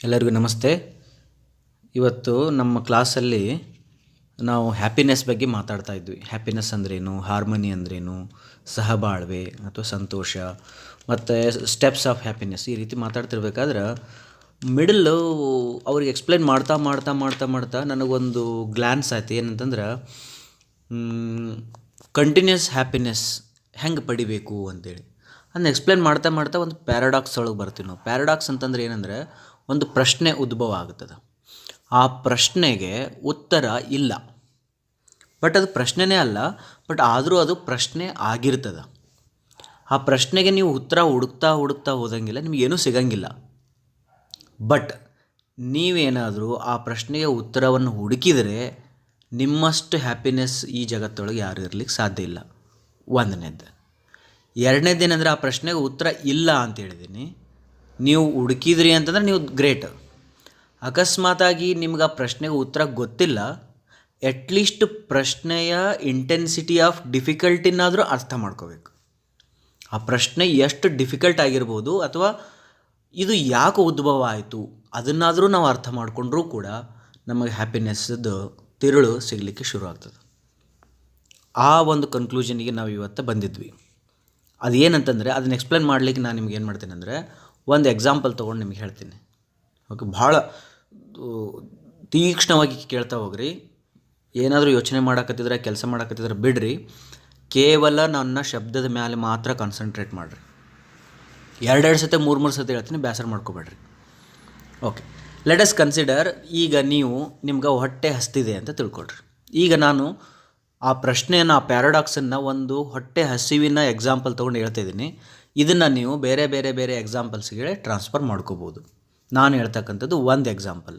ಎಲ್ಲರಿಗೂ ನಮಸ್ತೆ. ಇವತ್ತು ನಮ್ಮ ಕ್ಲಾಸಲ್ಲಿ ನಾವು ಹ್ಯಾಪಿನೆಸ್ ಬಗ್ಗೆ ಮಾತಾಡ್ತಾ ಇದ್ವಿ. ಹ್ಯಾಪಿನೆಸ್ ಅಂದ್ರೇನು, ಹಾರ್ಮನಿ ಅಂದ್ರೇನು, ಸಹಬಾಳ್ವೆ ಅಥವಾ ಸಂತೋಷ ಮತ್ತು ಸ್ಟೆಪ್ಸ್ ಆಫ್ ಹ್ಯಾಪಿನೆಸ್ ಈ ರೀತಿ ಮಾತಾಡ್ತಿರ್ಬೇಕಾದ್ರೆ ಮಿಡಲ್ಲು ಅವ್ರಿಗೆ ಎಕ್ಸ್ಪ್ಲೇನ್ ಮಾಡ್ತಾ ಮಾಡ್ತಾ ಮಾಡ್ತಾ ಮಾಡ್ತಾ ನನಗೊಂದು ಗ್ಲ್ಯಾನ್ಸ್ ಆಯ್ತು. ಏನಂತಂದ್ರೆ ಕಂಟಿನ್ಯೂಸ್ ಹ್ಯಾಪಿನೆಸ್ ಹೆಂಗೆ ಪಡಿಬೇಕು ಅಂತೇಳಿ ಅದನ್ನ ಎಕ್ಸ್ಪ್ಲೇನ್ ಮಾಡ್ತಾ ಮಾಡ್ತಾ ಒಂದು ಪ್ಯಾರಾಡಾಕ್ಸ್ ಒಳಗೆ ಬರ್ತೀವಿ ನಾವು. ಪ್ಯಾರಾಡಾಕ್ಸ್ ಅಂತಂದ್ರೆ ಏನಂದರೆ, ಒಂದು ಪ್ರಶ್ನೆ ಉದ್ಭವ ಆಗ್ತದೆ. ಆ ಪ್ರಶ್ನೆಗೆ ಉತ್ತರ ಇಲ್ಲ, ಬಟ್ ಅದು ಪ್ರಶ್ನೆನೇ ಅಲ್ಲ, ಬಟ್ ಆದರೂ ಅದು ಪ್ರಶ್ನೆ ಆಗಿರ್ತದೆ. ಆ ಪ್ರಶ್ನೆಗೆ ನೀವು ಉತ್ತರ ಹುಡುಕ್ತಾ ಹುಡುಕ್ತಾ ಹೋದಂಗಿಲ್ಲ, ನಿಮಗೇನೂ ಸಿಗಂಗಿಲ್ಲ. ಬಟ್ ನೀವೇನಾದರೂ ಆ ಪ್ರಶ್ನೆಗೆ ಉತ್ತರವನ್ನು ಹುಡುಕಿದರೆ ನಿಮ್ಮಷ್ಟು ಹ್ಯಾಪಿನೆಸ್ ಈ ಜಗತ್ತೊಳಗೆ ಯಾರು ಇರಲಿಕ್ಕೆ ಸಾಧ್ಯ ಇಲ್ಲ. ಒಂದನೇದು. ಎರಡನೇದೇನೆಂದರೆ, ಆ ಪ್ರಶ್ನೆಗೆ ಉತ್ತರ ಇಲ್ಲ ಅಂತ ಹೇಳಿದ್ದೀನಿ, ನೀವು ಹುಡುಕಿದ್ರಿ ಅಂತಂದ್ರೆ ನೀವು ಗ್ರೇಟ್. ಅಕಸ್ಮಾತಾಗಿ ನಿಮ್ಗೆ ಆ ಪ್ರಶ್ನೆಗೆ ಉತ್ತರ ಗೊತ್ತಿಲ್ಲ, ಅಟ್ಲೀಸ್ಟ್ ಪ್ರಶ್ನೆಯ ಇಂಟೆನ್ಸಿಟಿ ಆಫ್ ಡಿಫಿಕಲ್ಟಿನಾದರೂ ಅರ್ಥ ಮಾಡ್ಕೋಬೇಕು. ಆ ಪ್ರಶ್ನೆ ಎಷ್ಟು ಡಿಫಿಕಲ್ಟ್ ಆಗಿರ್ಬೋದು ಅಥವಾ ಇದು ಯಾಕೆ ಉದ್ಭವ ಆಯಿತು ಅದನ್ನಾದರೂ ನಾವು ಅರ್ಥ ಮಾಡಿಕೊಂಡ್ರೂ ಕೂಡ ನಮಗೆ ಹ್ಯಾಪಿನೆಸ್ದು ತಿರುಳು ಸಿಗಲಿಕ್ಕೆ ಶುರು ಆಗ್ತದೆ. ಆ ಒಂದು ಕನ್ಕ್ಲೂಷನಿಗೆ ನಾವು ಇವತ್ತು ಬಂದಿದ್ವಿ. ಅದು ಏನಂತಂದರೆ, ಅದನ್ನು ಎಕ್ಸ್ಪ್ಲೇನ್ ಮಾಡಲಿಕ್ಕೆ ನಾನು ನಿಮ್ಗೆ ಏನು ಮಾಡ್ತೀನಿ ಅಂದರೆ, ಒಂದು ಎಕ್ಸಾಂಪಲ್ ತೊಗೊಂಡು ನಿಮ್ಗೆ ಹೇಳ್ತೀನಿ. ಓಕೆ, ಭಾಳ ತೀಕ್ಷ್ಣವಾಗಿ ಕೇಳ್ತಾ ಹೋಗ್ರಿ. ಏನಾದರೂ ಯೋಚನೆ ಮಾಡಕತ್ತಿದ್ರೆ, ಕೆಲಸ ಮಾಡಕತ್ತಿದ್ರೆ ಬಿಡ್ರಿ. ಕೇವಲ ನನ್ನ ಶಬ್ದದ ಮೇಲೆ ಮಾತ್ರ ಕಾನ್ಸಂಟ್ರೇಟ್ ಮಾಡಿರಿ. ಎರಡೆರಡು ಸತಿ ಮೂರು ಸತಿ ಹೇಳ್ತೀನಿ, ಬೇಸರ ಮಾಡ್ಕೋಬೇಡ್ರಿ. Okay, let us consider. ಈಗ ನೀವು ನಿಮ್ಗೆ ಹೊಟ್ಟೆ ಹಸ್ತಿದೆ ಅಂತ ತಿಳ್ಕೊಳ್ರಿ. ಈಗ ನಾನು ಆ ಪ್ರಶ್ನೆಯನ್ನು, ಆ ಪ್ಯಾರಾಡಾಕ್ಸನ್ನು ಒಂದು ಹೊಟ್ಟೆ ಹಸಿವಿನ ಎಕ್ಸಾಂಪಲ್ ತೊಗೊಂಡು ಹೇಳ್ತಾಯಿದ್ದೀನಿ. ಇದನ್ನು ನೀವು ಬೇರೆ ಬೇರೆ ಬೇರೆ ಎಕ್ಸಾಂಪಲ್ಸ್ಗೆ ಟ್ರಾನ್ಸ್ಫರ್ ಮಾಡ್ಕೋಬೋದು. ನಾನು ಹೇಳ್ತಕ್ಕಂಥದ್ದು ಒಂದು ಎಕ್ಸಾಂಪಲ್,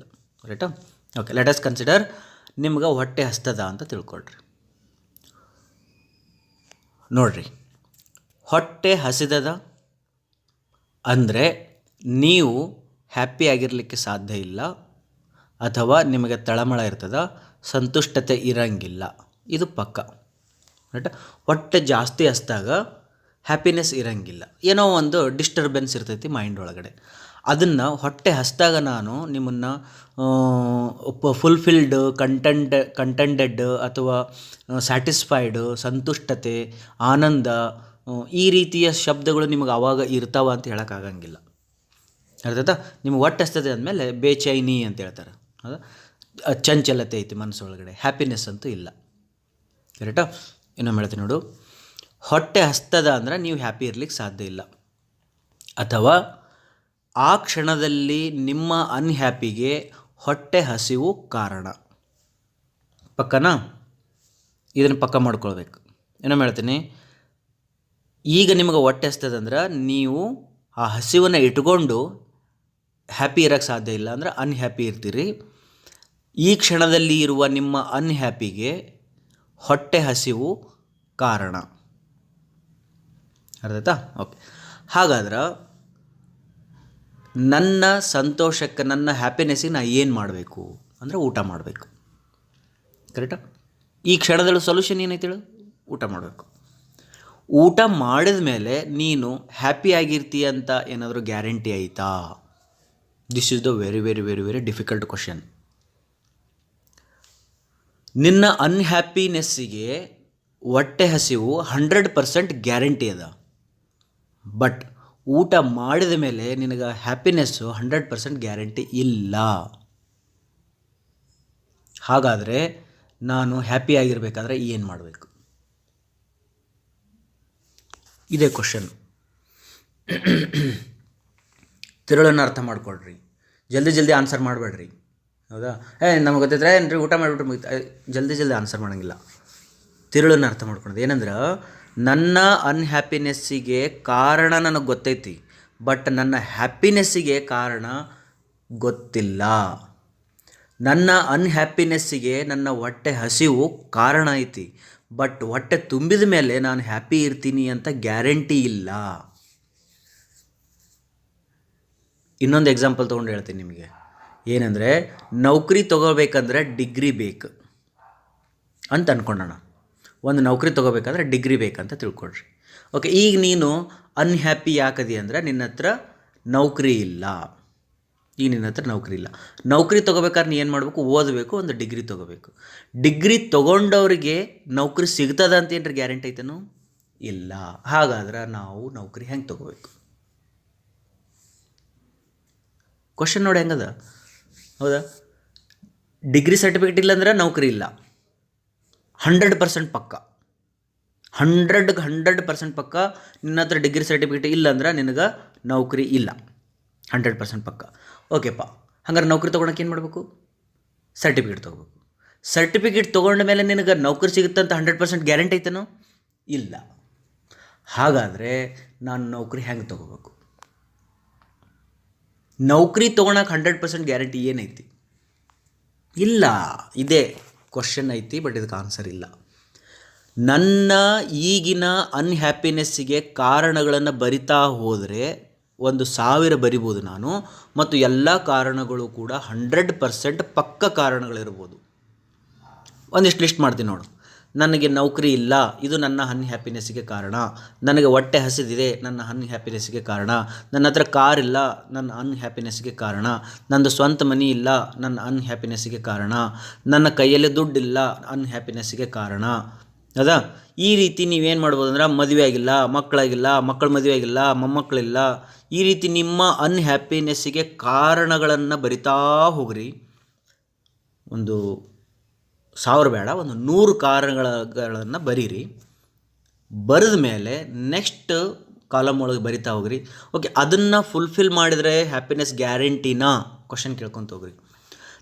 ರೈಟಾ? Okay, let us consider. ನಿಮ್ಗೆ ಹೊಟ್ಟೆ ಹಸ್ತದ ಅಂತ ತಿಳ್ಕೊಳ್ರಿ. ನೋಡ್ರಿ, ಹೊಟ್ಟೆ ಹಸಿದದ ಅಂದರೆ ನೀವು ಹ್ಯಾಪಿ ಆಗಿರಲಿಕ್ಕೆ ಸಾಧ್ಯ ಇಲ್ಲ, ಅಥವಾ ನಿಮಗೆ ತಳಮಳ ಇರ್ತದ, ಸಂತುಷ್ಟತೆ ಇರಂಗಿಲ್ಲ. ಇದು ಪಕ್ಕ, ರೈಟ್? ಹೊಟ್ಟೆ ಜಾಸ್ತಿ ಹಸ್ದಾಗ ಹ್ಯಾಪಿನೆಸ್ ಇರಂಗಿಲ್ಲ, ಏನೋ ಒಂದು ಡಿಸ್ಟರ್ಬೆನ್ಸ್ ಇರ್ತೈತಿ ಮೈಂಡ್ ಒಳಗಡೆ. ಅದನ್ನು ಹೊಟ್ಟೆ ಹಸ್ದಾಗ ನಾನು ನಿಮ್ಮನ್ನು ಫುಲ್ಫಿಲ್ಡ್, ಕಂಟೆಂಟೆಡ್ ಅಥವಾ ಸ್ಯಾಟಿಸ್ಫೈಡ್, ಸಂತುಷ್ಟತೆ, ಆನಂದ, ಈ ರೀತಿಯ ಶಬ್ದಗಳು ನಿಮಗೆ ಆವಾಗ ಇರ್ತಾವ ಅಂತ ಹೇಳೋಕ್ಕಾಗಂಗಿಲ್ಲ. ಅರ್ಥಾಯ್ತಾ? ನಿಮ್ಗೆ ಹೊಟ್ಟೆ ಹಸ್ತದೆ ಅಂದಮೇಲೆ ಬೇಚೈನಿ ಅಂತ ಹೇಳ್ತಾರೆ, ಹೌದಾ? ಚಂಚಲತೆ ಐತಿ ಮನಸ್ಸೊಳಗಡೆ, ಹ್ಯಾಪಿನೆಸ್ ಅಂತೂ ಇಲ್ಲ, ಕರೆಕ್ಟಾ? ಇನ್ನೊಮ್ಮೆ ಹೇಳ್ತೀನಿ ನೋಡು. ಹೊಟ್ಟೆ ಹಸ್ತದ ಅಂದ್ರೆ ನೀವು ಹ್ಯಾಪಿ ಇರ್ಲಿಕ್ಕೆ ಸಾಧ್ಯ ಇಲ್ಲ, ಅಥವಾ ಆ ಕ್ಷಣದಲ್ಲಿ ನಿಮ್ಮ ಅನ್ಹ್ಯಾಪಿಗೆ ಹೊಟ್ಟೆ ಹಸಿವು ಕಾರಣ. ಪಕ್ಕನಾ? ಇದನ್ನು ಪಕ್ಕ ಮಾಡ್ಕೊಳ್ಬೇಕು. ಇನ್ನೊಮ್ಮೆ ಹೇಳ್ತೀನಿ. ಈಗ ನಿಮಗೆ ಹೊಟ್ಟೆ ಹಸ್ತದಂದ್ರೆ ನೀವು ಆ ಹಸಿವನ್ನು ಇಟ್ಕೊಂಡು ಹ್ಯಾಪಿ ಇರೋಕ್ಕೆ ಸಾಧ್ಯ ಇಲ್ಲ, ಅಂದರೆ ಅನ್ಹ್ಯಾಪಿ ಇರ್ತೀರಿ. ಈ ಕ್ಷಣದಲ್ಲಿ ಇರುವ ನಿಮ್ಮ ಅನ್ಹ್ಯಾಪಿಗೆ ಹೊಟ್ಟೆ ಹಸಿವು ಕಾರಣ. ಅರ್ಥಾಯ್ತಾ? ಓಕೆ, ಹಾಗಾದ್ರೆ ನನ್ನ ಸಂತೋಷಕ್ಕೆ, ನನ್ನ ಹ್ಯಾಪಿನೆಸ್ಸಿಗೆ ನಾನು ಏನು ಮಾಡಬೇಕು ಅಂದರೆ ಊಟ ಮಾಡಬೇಕು, ಕರೆಕ್ಟಾ? ಈ ಕ್ಷಣದಲ್ಲಿ ಸೊಲ್ಯೂಷನ್ ಏನೈತಿ ಹೇಳು? ಊಟ ಮಾಡಬೇಕು. ಊಟ ಮಾಡಿದ ಮೇಲೆ ನೀನು ಹ್ಯಾಪಿ ಆಗಿರ್ತೀಯ ಅಂತ ಏನಾದರೂ ಗ್ಯಾರಂಟಿ ಆಯಿತಾ? This is the very very very very difficult question. ನಿನ್ನ ಅನ್ಹ್ಯಾಪಿನೆಸ್ಸಿಗೆ ಹೊಟ್ಟೆ ಹಸಿವು 100% ಗ್ಯಾರಂಟಿ ಅದ, ಬಟ್ ಊಟ ಮಾಡಿದ ಮೇಲೆ ನಿನಗೆ ಹ್ಯಾಪಿನೆಸ್ಸು 100% ಗ್ಯಾರಂಟಿ ಇಲ್ಲ. ಹಾಗಾದರೆ ನಾನು ಹ್ಯಾಪಿ ಆಗಿರಬೇಕಾದ್ರೆ ಏನು ಮಾಡಬೇಕು? ಇದೇ ಕ್ವಶನ್. ತಿರುಳನ್ನು ಅರ್ಥ ಮಾಡ್ಕೊಳ್ರಿ, ಜಲ್ದಿ ಆನ್ಸರ್ ಮಾಡಬೇಡ್ರಿ, ಹೌದಾ? ನಮಗೆ ಗೊತ್ತಿದ್ರೆ ಏನ್ರಿ ಊಟ ಮಾಡಿಬಿಟ್ರೆ ಮುಗಿತು, ಜಲ್ದಿ ಆನ್ಸರ್ ಮಾಡೋಂಗಿಲ್ಲ. ತಿರುಳನ್ನು ಅರ್ಥ ಮಾಡ್ಕೊಳೋದು ಏನಂದ್ರೆ, ನನ್ನ ಅನ್ಹ್ಯಾಪಿನೆಸ್ಸಿಗೆ ಕಾರಣ ನನಗೆ ಗೊತ್ತೈತಿ, ಬಟ್ ನನ್ನ ಹ್ಯಾಪಿನೆಸ್ಸಿಗೆ ಕಾರಣ ಗೊತ್ತಿಲ್ಲ. ನನ್ನ ಅನ್ಹ್ಯಾಪಿನೆಸ್ಸಿಗೆ ನನ್ನ ಹೊಟ್ಟೆ ಹಸಿವು ಕಾರಣ ಐತಿ, ಬಟ್ ಹೊಟ್ಟೆ ತುಂಬಿದ ಮೇಲೆ ನಾನು ಹ್ಯಾಪಿ ಇರ್ತೀನಿ ಅಂತ ಗ್ಯಾರಂಟಿ ಇಲ್ಲ. ಇನ್ನೊಂದು ಎಕ್ಸಾಂಪಲ್ ತೊಗೊಂಡು ಹೇಳ್ತೀನಿ ನಿಮಗೆ. ಏನಂದರೆ, ನೌಕರಿ ತೊಗೋಬೇಕಂದ್ರೆ ಡಿಗ್ರಿ ಬೇಕು ಅಂತ ಅಂದ್ಕೊಂಡೋಣ. ಒಂದು ನೌಕರಿ ತೊಗೋಬೇಕಾದ್ರೆ ಡಿಗ್ರಿ ಬೇಕಂತ ತಿಳ್ಕೊಳ್ರಿ. ಓಕೆ, ಈಗ ನೀನು ಅನ್ಹ್ಯಾಪಿ ಯಾಕದಿ ಅಂದರೆ ನಿನ್ನ ಹತ್ರ ನೌಕರಿ ಇಲ್ಲ. ಈಗ ನಿನ್ನ ಹತ್ರ ನೌಕರಿ ಇಲ್ಲ. ನೌಕರಿ ತೊಗೋಬೇಕಾದ್ರೆ ನೀ ಏನು ಮಾಡಬೇಕು? ಓದಬೇಕು, ಒಂದು ಡಿಗ್ರಿ ತೊಗೋಬೇಕು. ಡಿಗ್ರಿ ತೊಗೊಂಡವ್ರಿಗೆ ನೌಕರಿ ಸಿಗ್ತದ ಅಂತ ಏನ್ರಿ ಗ್ಯಾರಂಟಿ ಐತೇನು? ಇಲ್ಲ. ಹಾಗಾದ್ರೆ ನಾವು ನೌಕರಿ ಹೆಂಗೆ ತೊಗೋಬೇಕು? ಕ್ವಶನ್ ನೋಡಿ ಹೆಂಗದ, ಹೌದಾ? ಡಿಗ್ರಿ ಸರ್ಟಿಫಿಕೇಟ್ ಇಲ್ಲಾಂದ್ರೆ ನೌಕರಿ ಇಲ್ಲ, 100% ಪಕ್ಕ. 100% ಪಕ್ಕ. ನಿನ್ನ ಹತ್ರ ಡಿಗ್ರಿ ಸರ್ಟಿಫಿಕೇಟ್ ಇಲ್ಲ ಅಂದ್ರೆ ನಿನಗೆ ನೌಕರಿ ಇಲ್ಲ, 100% ಪಕ್ಕ. ಓಕೆಪ್ಪ, ಹಂಗಾರೆ ನೌಕರಿ ತೊಗೊಳಕ್ಕೆ ಏನು ಮಾಡಬೇಕು? ಸರ್ಟಿಫಿಕೇಟ್ ತೊಗೋಬೇಕು. ಸರ್ಟಿಫಿಕೇಟ್ ತೊಗೊಂಡ ಮೇಲೆ ನಿನಗೆ ನೌಕರಿ ಸಿಗುತ್ತೆ ಅಂತ 100% ಗ್ಯಾರಂಟಿ ಐತೇನೋ? ಇಲ್ಲ. ಹಾಗಾದರೆ ನಾನು ನೌಕರಿ ಹೆಂಗೆ ತೊಗೋಬೇಕು? ನೌಕರಿ ತೊಗೊಳಕ್ಕೆ 100% ಗ್ಯಾರಂಟಿ ಏನೈತಿ? ಇಲ್ಲ. ಇದೇ ಕ್ವಶನ್ ಐತಿ, ಬಟ್ ಇದಕ್ಕೆ ಆನ್ಸರ್ ಇಲ್ಲ. ನನ್ನ ಈಗಿನ ಅನ್ಹ್ಯಾಪಿನೆಸ್ಸಿಗೆ ಕಾರಣಗಳನ್ನು ಬರಿತಾ ಹೋದರೆ 1000 ಬರಿಬೋದು ನಾನು, ಮತ್ತು ಎಲ್ಲ ಕಾರಣಗಳು ಕೂಡ 100% ಪಕ್ಕ ಕಾರಣಗಳಿರ್ಬೋದು. ಒಂದಿಷ್ಟು ಲಿಸ್ಟ್ ಮಾಡ್ತೀನಿ ನೋಡು. ನನಗೆ ನೌಕರಿ ಇಲ್ಲ, ಇದು ನನ್ನ ಅನ್ಹ್ಯಾಪಿನೆಸ್ಸಿಗೆ ಕಾರಣ. ನನಗೆ ಹೊಟ್ಟೆ ಹಸಿದಿದೆ, ನನ್ನ ಅನ್ಹ್ಯಾಪಿನೆಸ್ಸಿಗೆ ಕಾರಣ. ನನ್ನ ಹತ್ರ ಕಾರ್ ಇಲ್ಲ, ನನ್ನ ಅನ್ಹ್ಯಾಪಿನೆಸ್ಸಿಗೆ ಕಾರಣ. ನಂದು ಸ್ವಂತ ಮನೆ ಇಲ್ಲ, ನನ್ನ ಅನ್ಹ್ಯಾಪಿನೆಸ್ಸಿಗೆ ಕಾರಣ. ನನ್ನ ಕೈಯಲ್ಲಿ ದುಡ್ಡಿಲ್ಲ, ಅನ್ಹ್ಯಾಪಿನೆಸ್ಸಿಗೆ ಕಾರಣ. ಹೌದಾ? ಈ ರೀತಿ ನೀವೇನು ಮಾಡ್ಬೋದು ಅಂದ್ರೆ, ಮದುವೆ ಆಗಿಲ್ಲ, ಮಕ್ಕಳಾಗಿಲ್ಲ, ಮಕ್ಕಳ ಮದುವೆ ಆಗಿಲ್ಲ, ಮೊಮ್ಮಕ್ಕಳಿಲ್ಲ, ಈ ರೀತಿ ನಿಮ್ಮ ಅನ್ಹ್ಯಾಪಿನೆಸ್ಸಿಗೆ ಕಾರಣಗಳನ್ನು ಬರಿತಾ ಹೋಗ್ರಿ. ಒಂದು 1000 ಬೇಡ, ಒಂದು 100 ಕಾರಣಗಳನ್ನು ಬರೀರಿ. ಬರೆದ ಮೇಲೆ ನೆಕ್ಸ್ಟ್ ಕಾಲಮ್ ಒಳಗೆ ಬರಿತಾ ಹೋಗ್ರಿ. ಓಕೆ, ಅದನ್ನು ಫುಲ್ಫಿಲ್ ಮಾಡಿದರೆ ಹ್ಯಾಪಿನೆಸ್ ಗ್ಯಾರಂಟಿನಾ? ಕ್ವಶನ್ ಕೇಳ್ಕೊತ ಹೋಗ್ರಿ.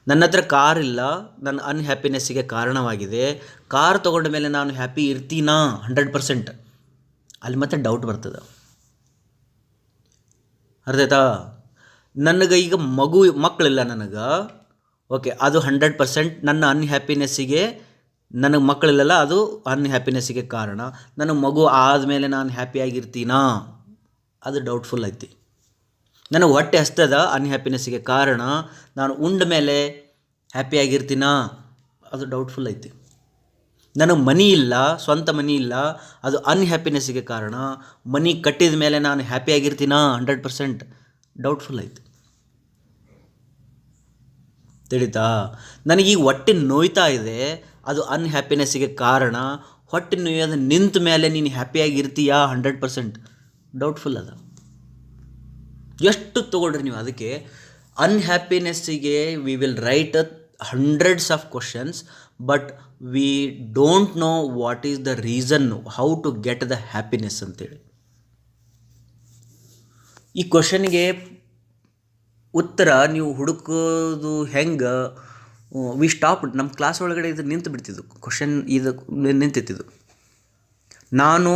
ನನ್ನ ಹತ್ರ ಕಾರ್ ಇಲ್ಲ, ನನ್ನ ಅನ್ಹ್ಯಾಪಿನೆಸ್ಸಿಗೆ ಕಾರಣವಾಗಿದೆ. ಕಾರ್ ತೊಗೊಂಡ ಮೇಲೆ ನಾನು ಹ್ಯಾಪಿ ಇರ್ತೀನಾ? 100%. ಅಲ್ಲಿ ಮತ್ತೆ ಡೌಟ್ ಬರ್ತದೆ. ಅರ್ಥ ಆಯ್ತಾ? ನನಗೆ ಈಗ ಮಕ್ಕಳಿಲ್ಲ ನನಗೆ. ಓಕೆ, ಅದು 100% ನನ್ನ ಅನ್ಹ್ಯಾಪಿನೆಸ್ಸಿಗೆ, ನನಗೆ ಮಕ್ಕಳಿಲ್ಲಲ್ಲ, ಅದು ಅನ್ಹ್ಯಾಪಿನೆಸ್ಸಿಗೆ ಕಾರಣ. ನನಗೆ ಮಗು ಆದಮೇಲೆ ನಾನು ಹ್ಯಾಪಿಯಾಗಿರ್ತೀನಾ? ಅದು ಡೌಟ್ಫುಲ್ ಐತಿ. ನನಗೆ ಹೊಟ್ಟೆ ಹಸ್ತದ, ಅನ್ಹ್ಯಾಪಿನೆಸ್ಸಿಗೆ ಕಾರಣ. ನಾನು ಉಂಡ ಮೇಲೆ ಹ್ಯಾಪಿಯಾಗಿರ್ತೀನಾ? ಅದು ಡೌಟ್ಫುಲ್ ಐತಿ. ನನಗೆ ಮನಿ ಇಲ್ಲ, ಸ್ವಂತ ಮನಿ ಇಲ್ಲ, ಅದು ಅನ್ಹ್ಯಾಪಿನೆಸ್ಸಿಗೆ ಕಾರಣ. ಮನಿ ಕಟ್ಟಿದ ಮೇಲೆ ನಾನು ಹ್ಯಾಪಿಯಾಗಿರ್ತೀನಾ? 100% ಡೌಟ್ಫುಲ್ ಐತಿ. ತಿಳಿತಾ? ನನಗೀಗ ಹೊಟ್ಟೆ ನೋಯ್ತಾ ಇದೆ, ಅದು ಅನ್ಹ್ಯಾಪಿನೆಸ್ಸಿಗೆ ಕಾರಣ. ಹೊಟ್ಟೆ ನೋಯೋದು ನಿಂತ ಮೇಲೆ ನೀನು ಹ್ಯಾಪಿಯಾಗಿರ್ತೀಯಾ? 100% ಡೌಟ್ಫುಲ್ ಅದ. ಎಷ್ಟು ತೊಗೊಳ್ರಿ ನೀವು. ಅದಕ್ಕೆ ಅನ್ಹ್ಯಾಪಿನೆಸ್ಸಿಗೆ we will write hundreds of questions, but we don't know what is the reason, how to get the happiness ಅಂತೇಳಿ. ಈ ಕ್ವಶನ್ಗೆ ಉತ್ತರ ನೀವು ಹುಡುಕೋದು ಹೆಂಗೆ? V stop. ನಮ್ಮ ಕ್ಲಾಸ್ ಒಳಗಡೆ ಇದು ನಿಂತು ಬಿಡ್ತಿದ್ದು, ಕ್ವಶನ್ ಇದು ನಿಂತಿದ್ದು. ನಾನು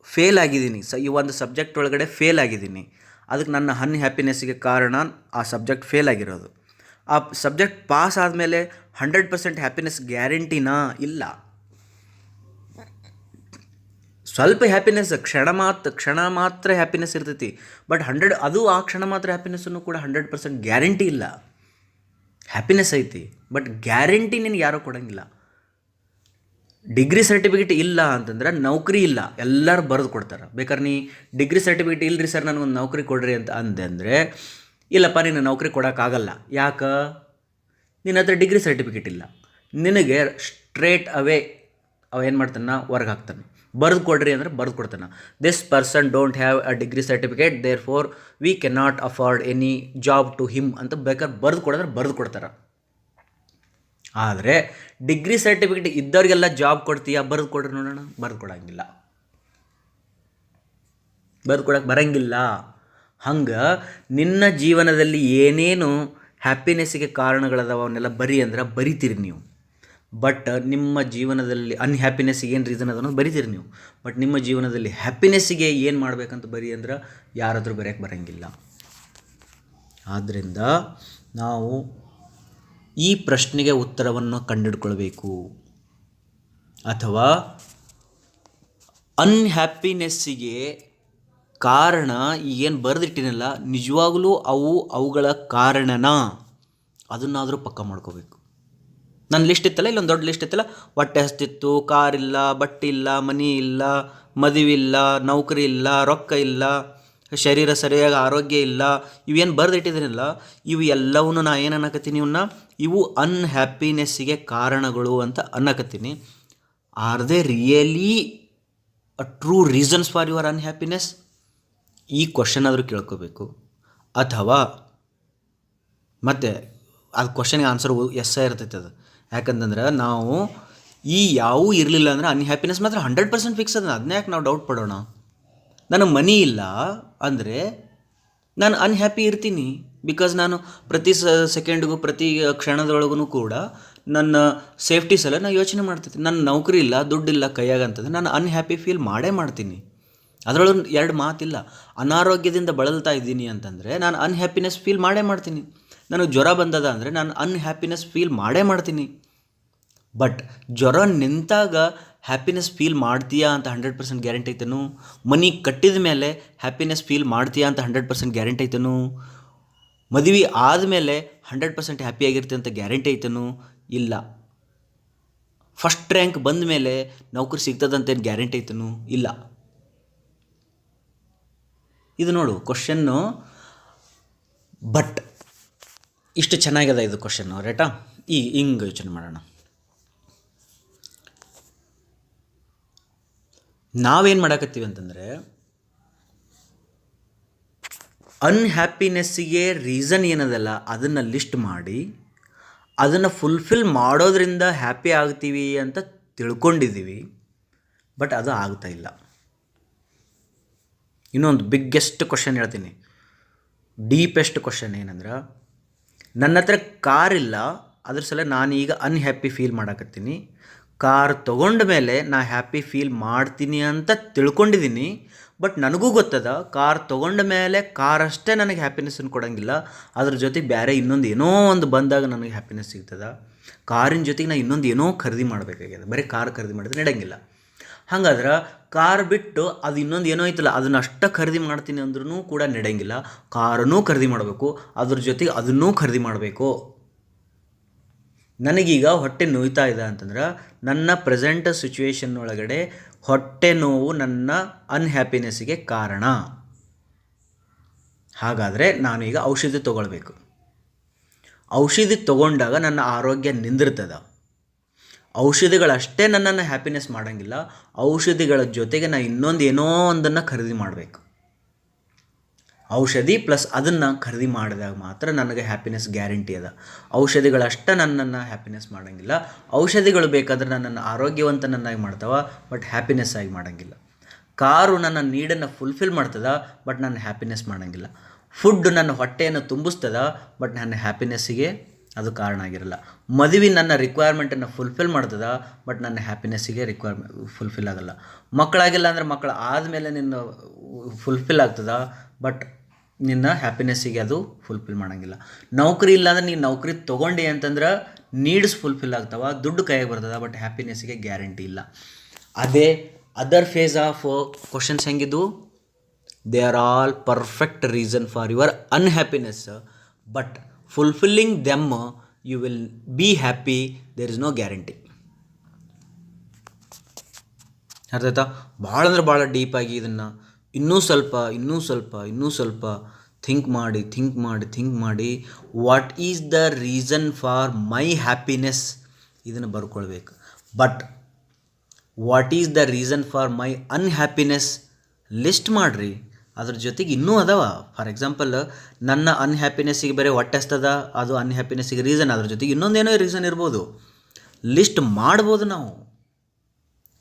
ಫೇಲ್ ಆಗಿದ್ದೀನಿ, ಈ ಒಂದು ಸಬ್ಜೆಕ್ಟ್ ಒಳಗಡೆ ಫೇಲ್ ಆಗಿದ್ದೀನಿ. ಅದಕ್ಕೆ ನನ್ನ ಅನ್ಹ್ಯಾಪಿನೆಸ್ಸಿಗೆ ಕಾರಣ ಆ ಸಬ್ಜೆಕ್ಟ್ ಫೇಲ್ ಆಗಿರೋದು. ಆ ಸಬ್ಜೆಕ್ಟ್ ಪಾಸ್ ಆದಮೇಲೆ 100% ಹ್ಯಾಪಿನೆಸ್ ಗ್ಯಾರಂಟಿನಾ? ಇಲ್ಲ. ಸ್ವಲ್ಪ ಹ್ಯಾಪಿನೆಸ್, ಕ್ಷಣ ಮಾತ್ರ ಹ್ಯಾಪಿನೆಸ್ ಇರ್ತೈತಿ. ಬಟ್ ಅದು ಆ ಕ್ಷಣ ಮಾತ್ರ ಹ್ಯಾಪಿನೆಸ್ಸನ್ನು ಕೂಡ 100% ಗ್ಯಾರಂಟಿ ಇಲ್ಲ. ಹ್ಯಾಪಿನೆಸ್ ಐತಿ, ಬಟ್ ಗ್ಯಾರಂಟಿ ನಿನಗೆ ಯಾರೂ ಕೊಡೋಂಗಿಲ್ಲ. ಡಿಗ್ರಿ ಸರ್ಟಿಫಿಕೇಟ್ ಇಲ್ಲ ಅಂತಂದ್ರೆ ನೌಕರಿ ಇಲ್ಲ, ಎಲ್ಲರೂ ಬರೆದು ಕೊಡ್ತಾರೆ. ಬೇಕಾದ್ರೆ ನೀ ಡಿಗ್ರಿ ಸರ್ಟಿಫಿಕೇಟ್ ಇಲ್ಲರಿ ಸರ್ ನನಗೊಂದು ನೌಕರಿ ಕೊಡ್ರಿ ಅಂತ ಅಂದರೆ, ಇಲ್ಲಪ್ಪ ನೀನು ನೌಕರಿ ಕೊಡೋಕ್ಕಾಗಲ್ಲ. ಯಾಕೆ? ನಿನ್ನ ಹತ್ರ ಡಿಗ್ರಿ ಸರ್ಟಿಫಿಕೇಟ್ ಇಲ್ಲ. ನಿನಗೆ ಸ್ಟ್ರೇಟ್ ಅವೇ ಏನು ಮಾಡ್ತಾನೆ? ಹೊರಗೆ ಹಾಕ್ತಾನೆ. ಬರೆದು ಕೊಡ್ರಿ ಅಂದರೆ ಬರೆದು ಕೊಡ್ತಾನೆ. This person don't have a degree certificate, therefore we can not afford any job to him ಅಂತ ಬೇಕಾದ್ರೆ ಬರೆದು ಕೊಡಿದ್ರೆ ಬರೆದು ಕೊಡ್ತಾರೆ. ಆದರೆ ಡಿಗ್ರಿ ಸರ್ಟಿಫಿಕೇಟ್ ಇದ್ದವ್ರಿಗೆಲ್ಲ ಜಾಬ್ ಕೊಡ್ತೀಯಾ? ಬರೆದು ಕೊಡ್ರಿ ನೋಡೋಣ. ಬರೆದು ಕೊಡೋಂಗಿಲ್ಲ, ಬರೆದು ಕೊಡೋಕೆ ಬರೋಂಗಿಲ್ಲ. ಹಂಗೆ ನಿನ್ನ ಜೀವನದಲ್ಲಿ ಏನೇನು ಹ್ಯಾಪಿನೆಸ್ಸಿಗೆ ಕಾರಣಗಳದಾವ ಅವನ್ನೆಲ್ಲ ಬರಿ ಅಂದ್ರೆ ಬರಿತೀರಿ ನೀವು. ಬಟ್ ನಿಮ್ಮ ಜೀವನದಲ್ಲಿ ಅನ್ಹ್ಯಾಪಿನೆಸ್ಸಿಗೆ ಏನು ರೀಸನ್ ಅದ ಅನ್ನೋದು ಬರಿತೀರಿ ನೀವು. ಬಟ್ ನಿಮ್ಮ ಜೀವನದಲ್ಲಿ ಹ್ಯಾಪಿನೆಸ್ಸಿಗೆ ಏನು ಮಾಡಬೇಕಂತ ಬರಿ ಅಂದ್ರೆ ಯಾರಾದರೂ ಬರೆಯೋಕ್ಕೆ ಬರೋಂಗಿಲ್ಲ. ಆದ್ದರಿಂದ ನಾವು ಈ ಪ್ರಶ್ನೆಗೆ ಉತ್ತರವನ್ನು ಕಂಡುಹಿಡ್ಕೊಳ್ಬೇಕು. ಅಥವಾ ಅನ್ಹ್ಯಾಪಿನೆಸ್ಸಿಗೆ ಕಾರಣ ಈಗೇನು ಬರೆದಿಟ್ಟಿನಲ್ಲ, ನಿಜವಾಗಲೂ ಅವುಗಳ ಕಾರಣನ ಅದನ್ನಾದರೂ ಪಕ್ಕ ಮಾಡ್ಕೋಬೇಕು. ನನ್ನ ಲಿಸ್ಟ್ ಇತ್ತಲ್ಲ, ಇಲ್ಲೊಂದು ದೊಡ್ಡ ಲಿಸ್ಟ್ ಇತ್ತಲ್ಲ, ಹೊಟ್ಟೆ ಹಸ್ತಿತ್ತು, ಕಾರ್ ಇಲ್ಲ, ಬಟ್ಟೆ ಇಲ್ಲ, ಮನಿ ಇಲ್ಲ, ಮದುವೆ ಇಲ್ಲ, ನೌಕರಿ ಇಲ್ಲ, ರೊಕ್ಕ ಇಲ್ಲ, ಶರೀರ ಸರಿಯಾಗಿ ಆರೋಗ್ಯ ಇಲ್ಲ, ಇವೇನು ಬರೆದಿಟ್ಟಿದ್ದೀನಲ್ಲ ಇವು ಎಲ್ಲವೂ ನಾ ಏನು ಅನ್ನಕತ್ತೀನಿ, ಇವನ್ನ ಇವು ಅನ್ಹ್ಯಾಪಿನೆಸ್ಸಿಗೆ ಕಾರಣಗಳು ಅಂತ ಅನ್ನಕತ್ತೀನಿ. Are they really a true reasons for your unhappiness? ಈ ಕ್ವಶನ್ ಆದರೂ ಕೇಳ್ಕೋಬೇಕು. ಅಥವಾ ಮತ್ತು ಅದು ಕ್ವಶನ್ಗೆ ಆನ್ಸರ್ ಎಸ್ ಇರ್ತೈತೆ ಅದು. ಯಾಕಂತಂದ್ರೆ ನಾವು ಈ ಯಾವೂ ಇರಲಿಲ್ಲ ಅಂದ್ರೆ ಅನ್ಹ್ಯಾಪಿನೆಸ್ ಮಾತ್ರ 100% ಫಿಕ್ಸ್ ಅದ. ಅದನ್ನ ಯಾಕೆ ನಾವು ಡೌಟ್ ಪಡೋಣ? ನನಗೆ ಮನಿ ಇಲ್ಲ ಅಂದರೆ ನಾನು ಅನ್ಹ್ಯಾಪಿ ಇರ್ತೀನಿ. ಬಿಕಾಸ್ ನಾನು ಪ್ರತಿ ಸೆಕೆಂಡ್ಗೂ ಪ್ರತಿ ಕ್ಷಣದೊಳಗೂ ಕೂಡ ನನ್ನ ಸೇಫ್ಟಿ ಸಲ ನಾನು ಯೋಚನೆ ಮಾಡ್ತಿರ್ತೀನಿ. ನನ್ನ ನೌಕರಿ ಇಲ್ಲ, ದುಡ್ಡಿಲ್ಲ ಕೈಯಾಗ ಅಂತಂದ್ರೆ ನಾನು ಅನ್ಹ್ಯಾಪಿ ಫೀಲ್ ಮಾಡೇ ಮಾಡ್ತೀನಿ. ಅದರೊಳಗೆ ಎರಡು ಮಾತಿಲ್ಲ. ಅನಾರೋಗ್ಯದಿಂದ ಬಳಲ್ತಾ ಇದ್ದೀನಿ ಅಂತಂದರೆ ನಾನು ಅನ್ಹ್ಯಾಪಿನೆಸ್ ಫೀಲ್ ಮಾಡೇ ಮಾಡ್ತೀನಿ. ನನಗೆ ಜ್ವರ ಬಂದದ ಅಂದರೆ ನಾನು ಅನ್ಹ್ಯಾಪಿನೆಸ್ ಫೀಲ್ ಮಾಡೇ ಮಾಡ್ತೀನಿ. ಬಟ್ ಜ್ವರ ನಿಂತಾಗ ಹ್ಯಾಪಿನೆಸ್ ಫೀಲ್ ಮಾಡ್ತೀಯಾ ಅಂತ 100% ಗ್ಯಾರಂಟಿ ಐತನು? ಮನಿ ಕಟ್ಟಿದ ಮೇಲೆ ಹ್ಯಾಪಿನೆಸ್ ಫೀಲ್ ಮಾಡ್ತೀಯಾ ಅಂತ 100% ಗ್ಯಾರಂಟಿ ಐತನು? ಮದುವೆ ಆದಮೇಲೆ 100% ಹ್ಯಾಪಿಯಾಗಿರ್ತೀಯ ಅಂತ ಗ್ಯಾರಂಟಿ ಐತನು? ಇಲ್ಲ. ಫಸ್ಟ್ ರ್ಯಾಂಕ್ ಬಂದ ಮೇಲೆ ನೌಕರಿ ಸಿಗ್ತದಂತೇನು ಗ್ಯಾರಂಟಿ ಐತನು? ಇಲ್ಲ. ಇದು ನೋಡು ಕ್ವಶನ್ನು. ಬಟ್ ಇಷ್ಟು ಚೆನ್ನಾಗಿದೆ ಇದು ಕ್ವಶನ್ನು, ರೈಟಾ? ಹಿಂಗೆ ಯೋಚನೆ ಮಾಡೋಣ. ನಾವೇನು ಮಾಡಕತ್ತೀವಿ ಅಂತಂದರೆ ಅನ್ಹ್ಯಾಪಿನೆಸ್ಸಿಗೆ ರೀಸನ್ ಏನದಲ್ಲ ಅದನ್ನು ಲಿಸ್ಟ್ ಮಾಡಿ ಅದನ್ನು ಫುಲ್ಫಿಲ್ ಮಾಡೋದ್ರಿಂದ ಹ್ಯಾಪಿ ಆಗ್ತೀವಿ ಅಂತ ತಿಳ್ಕೊಂಡಿದ್ದೀವಿ. ಬಟ್ ಅದು ಆಗ್ತಾ ಇಲ್ಲ. ಇನ್ನೊಂದು ಬಿಗ್ಗೆಸ್ಟ್ ಕ್ವಶನ್ ಹೇಳ್ತೀನಿ, ಡೀಪೆಸ್ಟ್ ಕ್ವಶನ್ ಏನಂದ್ರೆ, ನನ್ನ ಹತ್ರ ಕಾರ್ ಇಲ್ಲ, ಅದ್ರ ಸಲ ನಾನು ಈಗ ಅನ್ಹ್ಯಾಪಿ ಫೀಲ್ ಮಾಡಕತ್ತೀನಿ. ಕಾರ್ ತೊಗೊಂಡ ಮೇಲೆ ನಾ ಹ್ಯಾಪಿ ಫೀಲ್ ಮಾಡ್ತೀನಿ ಅಂತ ತಿಳ್ಕೊಂಡಿದ್ದೀನಿ. ಬಟ್ ನನಗೂ ಗೊತ್ತದ ಕಾರ್ ತೊಗೊಂಡ ಮೇಲೆ ಕಾರ್ ಅಷ್ಟೇ ನನಗೆ ಹ್ಯಾಪಿನೆಸ್ಸನ್ನು ಕೊಡೋಂಗಿಲ್ಲ, ಅದ್ರ ಜೊತೆಗೆ ಬೇರೆ ಇನ್ನೊಂದು ಏನೋ ಒಂದು ಬಂದಾಗ ನನಗೆ ಹ್ಯಾಪಿನೆಸ್ ಸಿಗ್ತದೆ. ಕಾರಿನ ಜೊತೆಗೆ ನಾನು ಇನ್ನೊಂದು ಏನೋ ಖರೀದಿ ಮಾಡಬೇಕಾಗ್ಯದ. ಬರೀ ಕಾರ್ ಖರೀದಿ ಮಾಡಿದ್ರೆ ನಡೆಯಂಗಿಲ್ಲ. ಹಾಗಾದ್ರೆ ಕಾರ್ ಬಿಟ್ಟು ಅದು ಇನ್ನೊಂದು ಏನೋ ಐತಲ್ಲ ಅದನ್ನು ಅಷ್ಟೇ ಖರೀದಿ ಮಾಡ್ತೀನಿ ಅಂದ್ರೂ ಕೂಡ ನಡೆಯಂಗಿಲ್ಲ. ಕಾರನ್ನೂ ಖರೀದಿ ಮಾಡಬೇಕು, ಅದ್ರ ಜೊತೆಗೆ ಅದನ್ನೂ ಖರೀದಿ ಮಾಡಬೇಕು. ನನಗೀಗ ಹೊಟ್ಟೆ ನೋಯ್ತಾ ಇದೆ ಅಂತಂದ್ರೆ ನನ್ನ ಪ್ರೆಸೆಂಟ್ ಸಿಚುವೇಶನ್ ಒಳಗಡೆ ಹೊಟ್ಟೆ ನೋವು ನನ್ನ ಅನ್ಹ್ಯಾಪಿನೆಸ್ಸಿಗೆ ಕಾರಣ. ಹಾಗಾದರೆ ನಾನು ಈಗ ಔಷಧಿ ತೊಗೊಳ್ಬೇಕು. ಔಷಧಿ ತೊಗೊಂಡಾಗ ನನ್ನ ಆರೋಗ್ಯ ನಿಂದಿರ್ತದೆ. ಔಷಧಿಗಳಷ್ಟೇ ನನ್ನನ್ನು ಹ್ಯಾಪಿನೆಸ್ ಮಾಡೋಂಗಿಲ್ಲ, ಔಷಧಿಗಳ ಜೊತೆಗೆ ನಾನು ಇನ್ನೊಂದು ಏನೋ ಒಂದನ್ನು ಖರೀದಿ ಮಾಡಬೇಕು. ಔಷಧಿ ಪ್ಲಸ್ ಅದನ್ನು ಖರೀದಿ ಮಾಡಿದಾಗ ಮಾತ್ರ ನನಗೆ ಹ್ಯಾಪಿನೆಸ್ ಗ್ಯಾರಂಟಿ ಅದ. ಔಷಧಿಗಳಷ್ಟೇ ನನ್ನನ್ನು ಹ್ಯಾಪಿನೆಸ್ ಮಾಡೋಂಗಿಲ್ಲ. ಔಷಧಿಗಳು ಬೇಕಾದ್ರೆ ನನ್ನನ್ನು ಆರೋಗ್ಯವಂತನನ್ನಾಗಿ ಮಾಡ್ತಾವೆ, ಬಟ್ ಹ್ಯಾಪಿನೆಸ್ ಆಗಿ ಮಾಡೋಂಗಿಲ್ಲ. ಕಾರು ನನ್ನ ನೀಡನ್ನು ಫುಲ್ಫಿಲ್ ಮಾಡ್ತದೆ, ಬಟ್ ನನ್ನ ಹ್ಯಾಪಿನೆಸ್ ಮಾಡೋಂಗಿಲ್ಲ. ಫುಡ್ ನನ್ನ ಹೊಟ್ಟೆಯನ್ನು ತುಂಬಿಸ್ತದ, ಬಟ್ ನನ್ನ ಹ್ಯಾಪಿನೆಸ್ಸಿಗೆ ಅದು ಕಾರಣ ಆಗಿರಲ್ಲ. ಮದುವೆ ನನ್ನ ರಿಕ್ವೈರ್ಮೆಂಟನ್ನು ಫುಲ್ಫಿಲ್ ಮಾಡ್ತದೆ, ಬಟ್ ನನ್ನ ಹ್ಯಾಪಿನೆಸ್ಸಿಗೆ ಫುಲ್ಫಿಲ್ ಆಗೋಲ್ಲ. ಮಕ್ಕಳಾಗಿಲ್ಲ ಅಂದರೆ ಮಕ್ಕಳು ಆದಮೇಲೆ ನಿನ್ನ ಫುಲ್ಫಿಲ್ ಆಗ್ತದೆ, ಬಟ್ ನಿನ್ನ ಹ್ಯಾಪಿನೆಸ್ಸಿಗೆ ಅದು ಫುಲ್ಫಿಲ್ ಮಾಡೋಂಗಿಲ್ಲ. ನೌಕರಿ ಇಲ್ಲ ಅಂದರೆ ನೀನು ನೌಕರಿ ತೊಗೊಂಡೆ ಅಂತಂದ್ರೆ ನೀಡ್ಸ್ ಫುಲ್ಫಿಲ್ ಆಗ್ತಾವೆ, ದುಡ್ಡು ಕೈಯಾಗಿ ಬರ್ತದೆ, ಬಟ್ ಹ್ಯಾಪಿನೆಸ್ಸಿಗೆ ಗ್ಯಾರಂಟಿ ಇಲ್ಲ. ಅದೇ ಅದರ್ ಫೇಸ್ ಆಫ್ ಕ್ವಶನ್ಸ್ ಹೆಂಗಿದ್ದು, they are all perfect reason for your unhappiness, but fulfilling them you will be happy, there is no guarantee. ಅರ್ಥ ಆಯ್ತಾ? ಭಾಳ ಅಂದ್ರೆ ಭಾಳ ಡೀಪಾಗಿ ಇದನ್ನು ಇನ್ನೂ ಸ್ವಲ್ಪ ಥಿಂಕ್ ಮಾಡಿ what is the reason for my happiness ಇದನ್ನು ಬರ್ಕೊಳ್ಬೇಕು. But what is the reason for my unhappiness list ಮಾಡಿರಿ. ಅದ್ರ ಜೊತೆಗೆ ಇನ್ನೂ ಅದಾವ. ಫಾರ್ ಎಕ್ಸಾಂಪಲ್, ನನ್ನ ಅನ್ಹ್ಯಾಪಿನೆಸ್ಸಿಗೆ ಬರೀ ಹೊಟ್ಟೆ ಹಸ್ತದ, ಅದು ಅನ್ಹ್ಯಾಪಿನೆಸ್ಸಿಗೆ ರೀಸನ್. ಅದ್ರ ಜೊತೆಗೆ ಇನ್ನೊಂದೇನೋ ರೀಸನ್ ಇರ್ಬೋದು, ಲಿಸ್ಟ್ ಮಾಡ್ಬೋದು ನಾವು.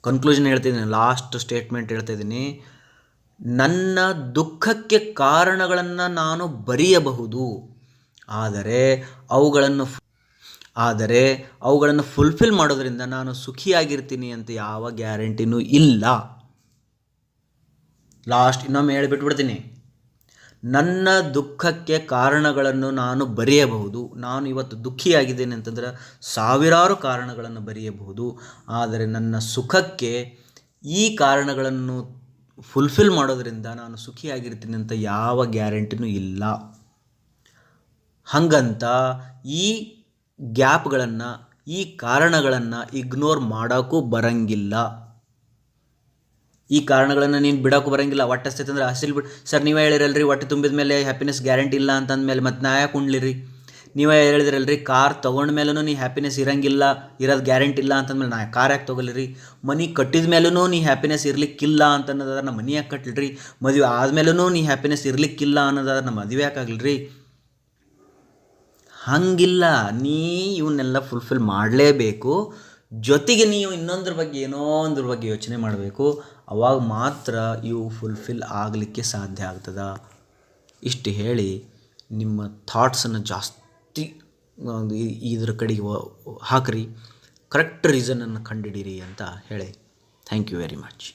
ಕನ್ಕ್ಲೂಷನ್ ಹೇಳ್ತಿದ್ದೀನಿ, ಲಾಸ್ಟ್ ಸ್ಟೇಟ್ಮೆಂಟ್ ಹೇಳ್ತಾಯಿದ್ದೀನಿ. ನನ್ನ ದುಃಖಕ್ಕೆ ಕಾರಣಗಳನ್ನು ನಾನು ಬರೆಯಬಹುದು, ಆದರೆ ಅವುಗಳನ್ನು ಫುಲ್ಫಿಲ್ ಮಾಡೋದ್ರಿಂದ ನಾನು ಸುಖಿಯಾಗಿರ್ತೀನಿ ಅಂತ ಯಾವ ಗ್ಯಾರಂಟಿನೂ ಇಲ್ಲ. ಲಾಸ್ಟ್ ಇನ್ನೊಮ್ಮೆ ಹೇಳಿಬಿಟ್ಬಿಡ್ತೀನಿ, ನನ್ನ ದುಃಖಕ್ಕೆ ಕಾರಣಗಳನ್ನು ನಾನು ಬರೆಯಬಹುದು. ನಾನು ಇವತ್ತು ದುಃಖಿಯಾಗಿದ್ದೇನೆ ಅಂತಂದ್ರೆ ಸಾವಿರಾರು ಕಾರಣಗಳನ್ನು ಬರೆಯಬಹುದು, ಆದರೆ ನನ್ನ ಸುಖಕ್ಕೆ ಈ ಕಾರಣಗಳನ್ನು ಫುಲ್ಫಿಲ್ ಮಾಡೋದ್ರಿಂದ ನಾನು ಸುಖಿಯಾಗಿರ್ತೀನಿ ಅಂತ ಯಾವ ಗ್ಯಾರಂಟಿನೂ ಇಲ್ಲ. ಹಾಗಂತ ಈ ಗ್ಯಾಪ್ಗಳನ್ನು, ಈ ಕಾರಣಗಳನ್ನು ಇಗ್ನೋರ್ ಮಾಡೋಕ್ಕೂ ಬರಂಗಿಲ್ಲ. ಈ ಕಾರಣಗಳನ್ನು ನೀನು ಬಿಡೋಕೆ ಬರೋಂಗಿಲ್ಲ. ಹೊಟ್ಟೆ ಹಸ್ತೈತೆ ಅಂದ್ರೆ ಹಸಿಲ್ ಬಿಡು ಸರ್, ನೀವೇ ಹೇಳಿರಲ್ರಿ ಹೊಟ್ಟೆ ತುಂಬಿದ ಮೇಲೆ ಹ್ಯಾಪಿನೆಸ್ ಗ್ಯಾರಂಟಿ ಇಲ್ಲ ಅಂತಂದಮೇಲೆ ಮತ್ತೆ ನಾ ಯಾಕೆ ಉಣ್ಲಿರಿ? ನೀವೇ ಹೇಳಿದ್ರಲ್ರಿ ಕಾರ್ ತೊಗೊಂಡ ಮೇಲೂ ನೀ ಹ್ಯಾಪಿನೆಸ್ ಇರೋದು ಗ್ಯಾರಂಟಿ ಇಲ್ಲ ಅಂತಂದ್ಮೇಲೆ ನಾ ಕಾರ್ ಯಾಕೆ ತೊಗೊಲಿರಿ? ಮನೆ ಕಟ್ಟಿದ ಮೇಲೂ ನೀ ಹ್ಯಾಪಿನೆಸ್ ಇರಲಿಕ್ಕಿಲ್ಲ ಅಂತನ್ನೋದಾದ್ರೆ ನಮ್ಮ ಮನೆ ಯಾಕೆ ಕಟ್ಟಲಿರಿ? ಮದುವೆ ಆದಮೇಲೂ ನೀ ಹ್ಯಾಪಿನೆಸ್ ಇರಲಿಕ್ಕಿಲ್ಲ ಅನ್ನೋದಾದ್ರೆ ನಮ್ಮ ಮದುವೆ ಯಾಕೆ ಆಗಲಿರಿ? ಹಂಗಿಲ್ಲ, ನೀ ಇವನ್ನೆಲ್ಲ ಫುಲ್ಫಿಲ್ ಮಾಡಲೇಬೇಕು. ಜೊತೆಗೆ ನೀವು ಇನ್ನೊಂದ್ರ ಬಗ್ಗೆ ಏನೋ ಒಂದ್ರ ಬಗ್ಗೆ ಯೋಚನೆ ಮಾಡಬೇಕು. ಅವಾಗ ಮಾತ್ರ ಇವು ಫುಲ್ಫಿಲ್ ಆಗಲಿಕ್ಕೆ ಸಾಧ್ಯ ಆಗ್ತದೆ. ಇಷ್ಟು ಹೇಳಿ ನಿಮ್ಮ ಥಾಟ್ಸನ್ನು ಜಾಸ್ತಿ ಇದ್ರ ಕಡೆಗೆ ಹಾಕ್ರಿ, ಕರೆಕ್ಟ್ ರೀಸನನ್ನು ಕಂಡುಹಿಡೀರಿ ಅಂತ ಹೇಳಿ ಥ್ಯಾಂಕ್ ಯು ವೆರಿ ಮಚ್.